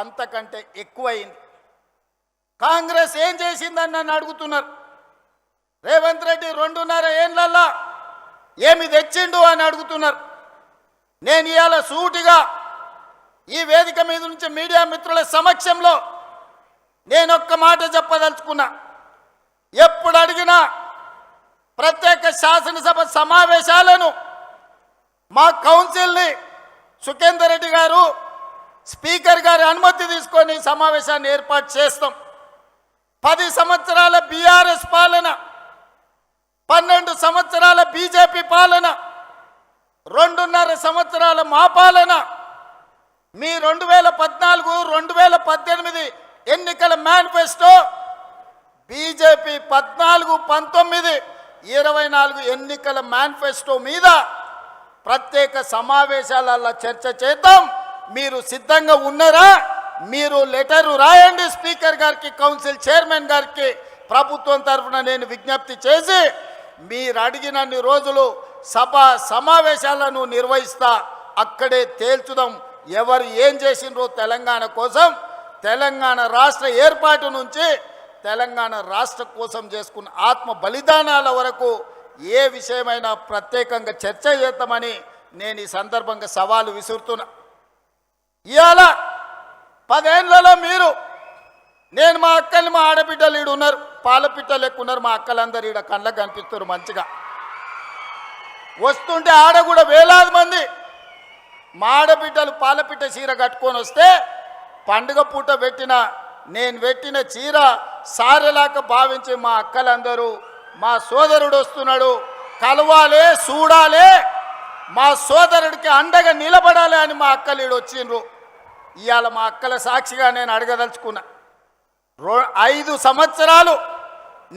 అంతకంటే ఎక్కువైంది. కాంగ్రెస్ ఏం చేసిందని నన్ను అడుగుతున్నారు. రేవంత్ రెడ్డి 2.5 ఏళ్లలో ఏమి తెచ్చిండు అని అడుగుతున్నారు. నేను ఇవాళ సూటిగా ఈ వేదిక మీద నుంచి మీడియా మిత్రుల సమక్షంలో నేను ఒక్క మాట చెప్పదలుచుకున్నా. ఎప్పుడు అడిగినా ప్రత్యేక శాసనసభ సమావేశాలను మా కౌన్సిల్ని సుఖేందర్ రెడ్డి గారు స్పీకర్ గారి అనుమతి తీసుకొని సమావేశాన్ని ఏర్పాటు చేస్తాం. 10 సంవత్సరాల బీఆర్ఎస్ పాలన, 12 సంవత్సరాల బీజేపీ పాలన, 2.5 సంవత్సరాల మా పాలన, మీ 2014-2018 ఎన్నికల మేనిఫెస్టో, బీజేపీ 14-19-24 ఎన్నికల మేనిఫెస్టో మీద ప్రత్యేక సమావేశాలలో చర్చ చేద్దాం. మీరు సిద్ధంగా ఉన్నారా? మీరు లెటరు రాయండి స్పీకర్ గారికి, కౌన్సిల్ చైర్మన్ గారికి. ప్రభుత్వం తరఫున నేను విజ్ఞప్తి చేసి మీరు అడిగినన్ని రోజులు సభ సమావేశాలను నిర్వహిస్తా. అక్కడే తేల్చుదాం ఎవరు ఏం చేసిండ్రో తెలంగాణ కోసం. తెలంగాణ రాష్ట్ర ఏర్పాటు నుంచి తెలంగాణ రాష్ట్ర కోసం చేసుకున్న ఆత్మ బలిదానాల వరకు ఏ విషయమైనా ప్రత్యేకంగా చర్చ చేద్దామని నేను ఈ సందర్భంగా సవాలు విసురుతున్నా. ఇవాళ 10 ఏళ్లలో మీరు, నేను మా అక్కలు మా ఆడబిడ్డలు ఈడు ఉన్నారు, పాలపిట్టలు ఎక్కువ ఉన్నారు. మా అక్కలందరూ ఈడ కళ్ళకు కనిపిస్తున్నారు మంచిగా. వస్తుంటే ఆడ కూడా వేలాది మంది మా ఆడబిడ్డలు పాలపిట్ట చీర కట్టుకొని వస్తే పండుగ పూట నేను పెట్టిన చీర సారెలాక భావించి మా అక్కలందరూ మా సోదరుడు వస్తున్నాడు కలవాలే, చూడాలే, మా సోదరుడికి అండగా నిలబడాలి అని మా అక్కలీడు వచ్చిండ్రు. ఇవాళ మా అక్కల సాక్షిగా నేను అడగదలుచుకున్నా. 5 సంవత్సరాలు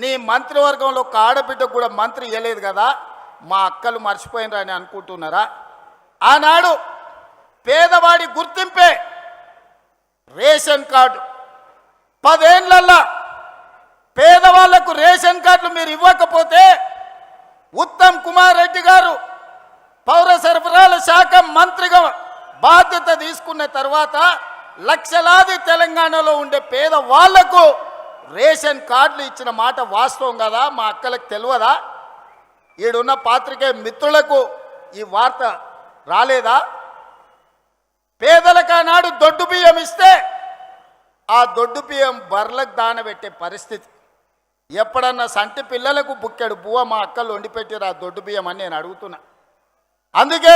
నీ మంత్రివర్గంలో ఒక ఆడబిడ్డకు కూడా మంత్రి ఇవ్వలేదు కదా, మా అక్కలు మర్చిపోయినరా అని అనుకుంటున్నారా? ఆనాడు పేదవాడి గుర్తింపే రేషన్ కార్డు. 10 ఏళ్లలో పేదవాళ్లకు రేషన్ కార్డులు మీరు ఇవ్వకపోతే ఉత్తమ్ కుమార్ రెడ్డి గారు పౌర సరఫరాల శాఖ మంత్రిగా బాధ్యత తీసుకున్న తర్వాత లక్షలాది తెలంగాణలో ఉండే పేదవాళ్లకు రేషన్ కార్డులు ఇచ్చిన మాట వాస్తవం కదా? మా అక్కలకు తెలియదా? ఈడున్న పాత్రికేయ మిత్రులకు ఈ వార్త రాలేదా? పేదలకు ఆనాడు దొడ్డు బియ్యం ఇస్తే ఆ దొడ్డు బియ్యం బర్లకు దానబెట్టే పరిస్థితి. ఎప్పుడన్నా సంటి పిల్లలకు బుక్కెడు బువ్వ మా అక్కలు వండిపెట్టారు ఆ దొడ్డు బియ్యం అని నేను అడుగుతున్నా. అందుకే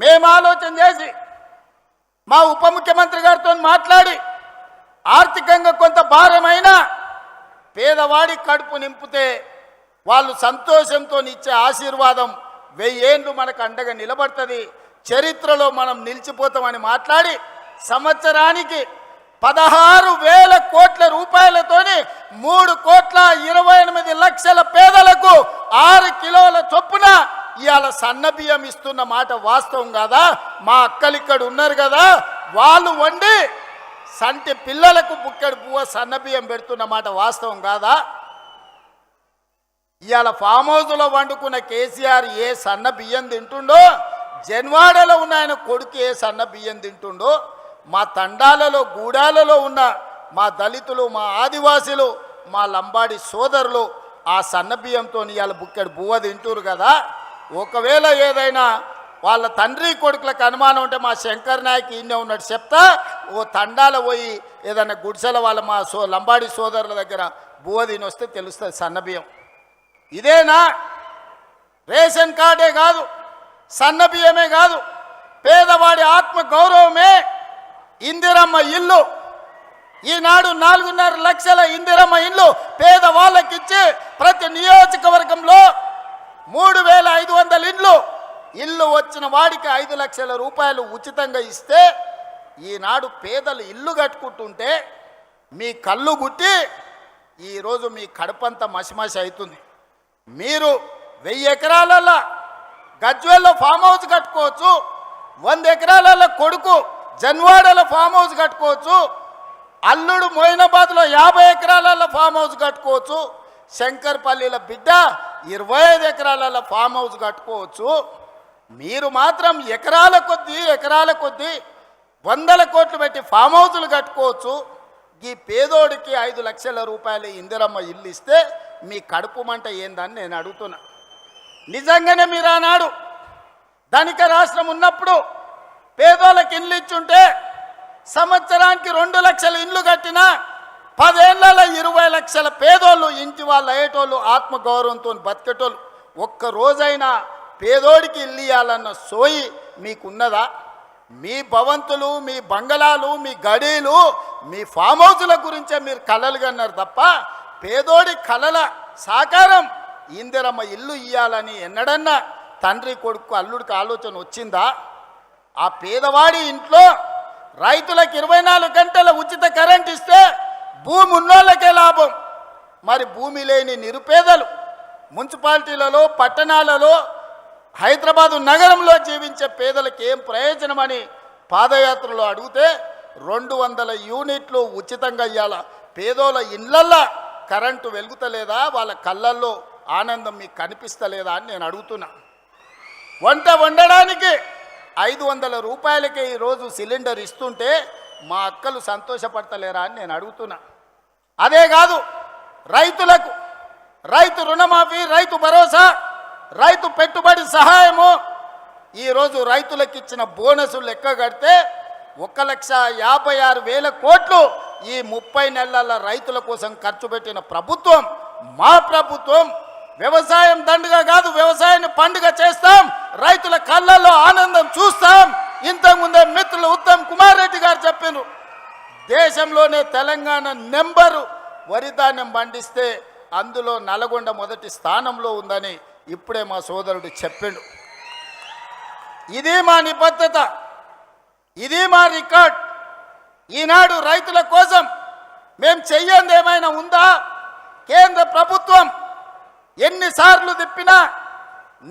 మేము ఆలోచన చేసి మా ఉప ముఖ్యమంత్రి గారితో మాట్లాడి ఆర్థికంగా కొంత భారమైన పేదవాడి కడుపు నింపితే వాళ్ళు సంతోషంతో ఇచ్చే ఆశీర్వాదం 1000 ఏళ్ళు మనకు అండగా నిలబడుతుంది, చరిత్రలో మనం నిలిచిపోతామని మాట్లాడి సంవత్సరానికి 16,000 కోట్ల రూపాయలతోని 3,28,00,000 పేదలకు 6 కిలోల చొప్పున ఇవాళ సన్న బియ్యం ఇస్తున్న మాట వాస్తవం కాదా? మా అక్కలు ఇక్కడ ఉన్నారు కదా, వాళ్ళు వండి సంటి పిల్లలకు బుక్కెడు పువ్వ సన్న బియ్యం పెడుతున్న మాట వాస్తవం కాదా? ఇవాళ ఫామ్ హౌస్లో వండుకున్న కేసీఆర్ ఏ సన్న బియ్యం తింటుండో, జన్వాడలో ఉన్న ఆయన కొడుకు ఏ సన్న బియ్యం తింటుండో, మా తండాలలో గూడాలలో ఉన్న మా దళితులు, మా ఆదివాసీలు, మా లంబాడి సోదరులు ఆ సన్న బియ్యంతో ఇవాళ బుక్కెడు బువ్వ తింటురు కదా. ఒకవేళ ఏదైనా వాళ్ళ తండ్రి కొడుకులకు అనుమానం ఉంటే మా శంకర్ నాయక్ ఈయనే ఉన్నట్టు చెప్తా, ఓ తండాల పోయి ఏదైనా గుడిసెల వాళ్ళ మా లంబాడి సోదరుల దగ్గర బువ్వ తిని వస్తే తెలుస్తుంది సన్న బియ్యం. ఇదేనా? రేషన్ కార్డే కాదు, సన్న బియ్యమే కాదు, పేదవాడి ఆత్మ గౌరవమే ఇందిరమ్మ ఇల్లు. ఈనాడు 4.5 లక్షల ఇందిరమ్మ ఇల్లు పేదవాళ్ళకిచ్చి ప్రతి నియోజకవర్గంలో 3,500 ఇల్లు వచ్చిన వాడికి 5 లక్షల రూపాయలు ఉచితంగా ఇస్తే ఈనాడు పేదలు ఇల్లు కట్టుకుంటుంటే మీ కళ్ళు గుట్టి ఈరోజు మీ కడుపంతా మసిమసి అవుతుంది. మీరు 1000 ఎకరాలలో గజ్వేల్లో ఫామ్ హౌస్ కట్టుకోవచ్చు, 100 ఎకరాలలో కొడుకు జన్వాడలో ఫామ్ హౌస్ కట్టుకోవచ్చు, అల్లుడు మొయినాబాద్లో 50 ఎకరాలలో ఫామ్ హౌస్ కట్టుకోవచ్చు, శంకర్పల్లిలో బిడ్డ 25 ఎకరాలలో ఫామ్ హౌస్ కట్టుకోవచ్చు. మీరు మాత్రం ఎకరాల కొద్దీ వందల కోట్లు పెట్టి ఫామ్ హౌజులు కట్టుకోవచ్చు. ఈ పేదోడికి 5 లక్షల రూపాయలు ఇందిరమ్మ ఇల్లు ఇస్తే మీ కడుపు మంట ఏందని నేను అడుగుతున్నా. నిజంగానే మీరు ఆనాడు ధనిక రాష్ట్రం ఉన్నప్పుడు పేదోళ్ళకి ఇల్లు ఇచ్చుంటే సంవత్సరానికి 2 లక్షల ఇండ్లు కట్టినా 10 ఏళ్లలో 20 లక్షల పేదోళ్ళు ఇంటి వాళ్ళు అయ్యేటోళ్ళు, ఆత్మగౌరవంతో బతికేటోళ్ళు. ఒక్క రోజైనా పేదోడికి ఇల్లు ఇవ్వాలన్న సోయి మీకున్నదా? మీ భవంతులు, మీ బంగళాలు, మీ గడీలు, మీ ఫామ్ హౌజుల గురించే మీరు కలలు కన్నారు తప్ప పేదోడి కలల సాకారం ఇందిరమ్మ ఇల్లు ఇవ్వాలని ఎన్నడన్నా తండ్రి కొడుకు అల్లుడికి ఆలోచన వచ్చిందా? ఆ పేదవాడి ఇంట్లో రైతులకు 24 గంటల ఉచిత కరెంట్ ఇస్తే భూమి ఉన్నోళ్ళకే లాభం. మరి భూమి లేని నిరుపేదలు మున్సిపాలిటీలలో, పట్టణాలలో, హైదరాబాదు నగరంలో జీవించే పేదలకు ఏం ప్రయోజనమని పాదయాత్రలో అడిగితే 200 యూనిట్లు ఉచితంగా ఇవ్వాల. పేదోళ్ళ ఇళ్ళల్లో కరెంటు వెలుగుతలేదా? వాళ్ళ కళ్ళల్లో ఆనందం మీకు కనిపిస్తలేదా అని నేను అడుగుతున్నా. వంట వండడానికి 500 రూపాయలకే ఈరోజు సిలిండర్ ఇస్తుంటే మా అక్కలు సంతోషపడతలేరా అని నేను అడుగుతున్నా. అదే కాదు, రైతులకు రైతు రుణమాఫీ, రైతు భరోసా, రైతు పెట్టుబడి సహాయము, ఈరోజు రైతులకు ఇచ్చిన బోనసులు లెక్క కడితే 1,56,000 కోట్లు ఈ 30 నెలల రైతుల కోసం ఖర్చు పెట్టిన ప్రభుత్వం మా ప్రభుత్వం. వ్యవసాయం దండుగా కాదు, వ్యవసాయాన్ని పండుగ చేస్తాం, రైతుల కళ్ళల్లో ఆనందం చూస్తాం. ఇంతకుముందే మిత్రులు ఉత్తమ్ కుమార్ రెడ్డి గారు చెప్పారు, దేశంలోనే తెలంగాణ నెంబరు వరి ధాన్యం పండిస్తే అందులో నల్గొండ మొదటి స్థానంలో ఉందని ఇప్పుడే మా సోదరుడు చెప్పిండు. ఇది మా నిబద్ధత, ఇది మా రికార్డ్. ఈనాడు రైతుల కోసం మేము చెయ్యంది ఏమైనా ఉందా? కేంద్ర ప్రభుత్వం ఎన్నిసార్లు తిప్పినా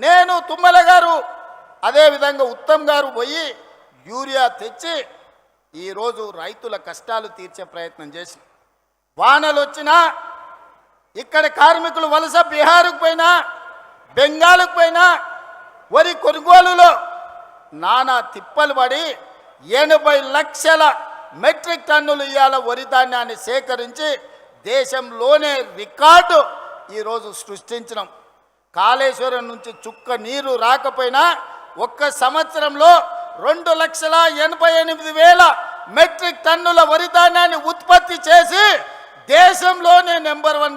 నేను, తుమ్మల గారు, అదేవిధంగా ఉత్తమ్ గారు పోయి యూరియా తెచ్చి ఈరోజు రైతుల కష్టాలు తీర్చే ప్రయత్నం చేసి, వానలు వచ్చినా ఇక్కడ కార్మికులు వలస బీహార్కు పోయినా, బెంగాల్కు పోయినా వరి కొనుగోలులో నానా తిప్పలు పడి 80 లక్షల మెట్రిక్ టన్నులు ఇవాళ వరి ధాన్యాన్ని సేకరించి దేశంలోనే రికార్డు ఈరోజు సృష్టించినాం. కాళేశ్వరం నుంచి చుక్క నీరు రాకపోయినా ఒక్క సంవత్సరంలో 2,88,000 మెట్రిక్ టన్నుల వరి ధాన్యాన్ని ఉత్పత్తి చేసి దేశంలోనే నెంబర్ 1